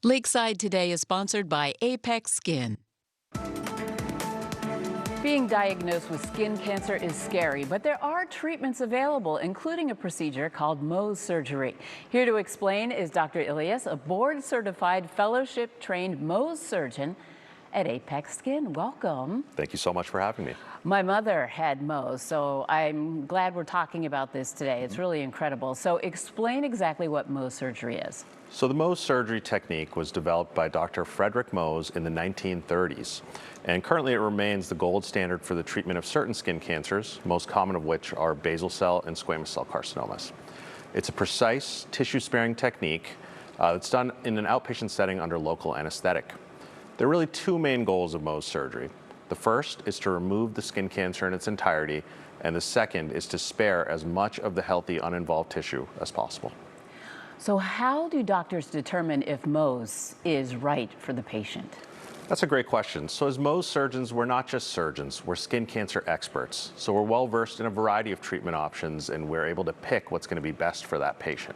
Lakeside Today is sponsored by Apex Skin. Being diagnosed with skin cancer is scary, but there are treatments available, including a procedure called Mohs surgery. Here to explain is Dr. Ilyas, a board-certified, fellowship-trained Mohs surgeon at Apex Skin. Welcome. Thank you so much for having me. My mother had Mohs, so I'm glad we're talking about this today. It's really incredible. So explain exactly what Mohs surgery is. So the Mohs surgery technique was developed by Dr. Frederick Mohs in the 1930s, and currently it remains the gold standard for the treatment of certain skin cancers, most common of which are basal cell and squamous cell carcinomas. It's a precise, tissue-sparing technique that's done in an outpatient setting under local anesthetic. There are really two main goals of Mohs surgery. The first is to remove the skin cancer in its entirety, and the second is to spare as much of the healthy, uninvolved tissue as possible. So how do doctors determine if Mohs is right for the patient? That's a great question. So as Mohs surgeons, we're not just surgeons, we're skin cancer experts. So we're well versed in a variety of treatment options, and we're able to pick what's going to be best for that patient.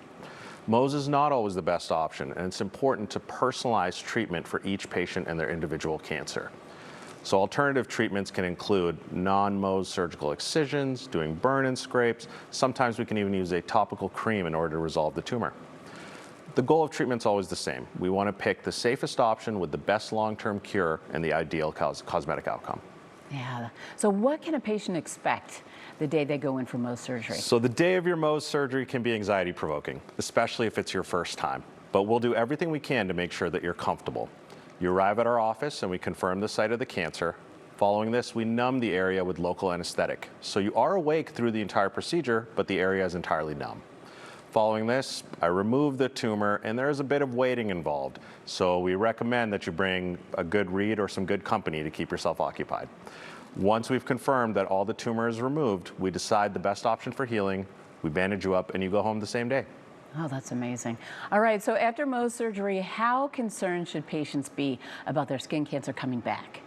Mohs is not always the best option, and it's important to personalize treatment for each patient and their individual cancer. So alternative treatments can include non-Mohs surgical excisions, doing burn-in scrapes. Sometimes we can even use a topical cream in order to resolve the tumor. The goal of treatment is always the same. We want to pick the safest option with the best long-term cure and the ideal cosmetic outcome. Yeah. So what can a patient expect the day they go in for Mohs surgery? So the day of your Mohs surgery can be anxiety-provoking, especially if it's your first time. But we'll do everything we can to make sure that you're comfortable. You arrive at our office and we confirm the site of the cancer. Following this, we numb the area with local anesthetic. So you are awake through the entire procedure, but the area is entirely numb. Following this, I remove the tumor, and there is a bit of waiting involved. So we recommend that you bring a good read or some good company to keep yourself occupied. Once we've confirmed that all the tumor is removed, we decide the best option for healing, we bandage you up, and you go home the same day. Oh, that's amazing. All right, so after Mohs surgery, how concerned should patients be about their skin cancer coming back?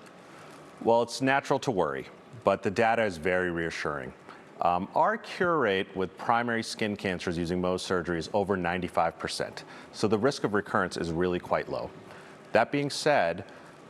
Well, it's natural to worry, but the data is very reassuring. Our cure rate with primary skin cancers using Mohs surgery is over 95%, so the risk of recurrence is really quite low. That being said,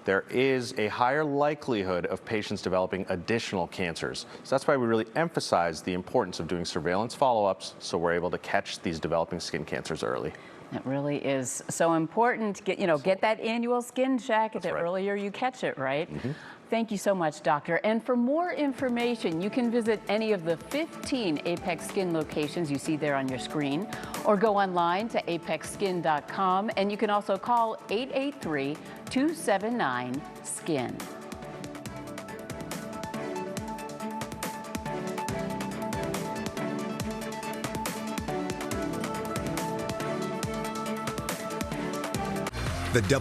there is a higher likelihood of patients developing additional cancers. So that's why we really emphasize the importance of doing surveillance follow-ups so we're able to catch these developing skin cancers early. It really is so important. Get that annual skin check. That's the right. earlier you catch it, right? Mm-hmm. Thank you so much, doctor. And for more information, you can visit any of the 15 Apex Skin locations you see there on your screen, or go online to apexskin.com, and you can also call 883-279-SKIN. The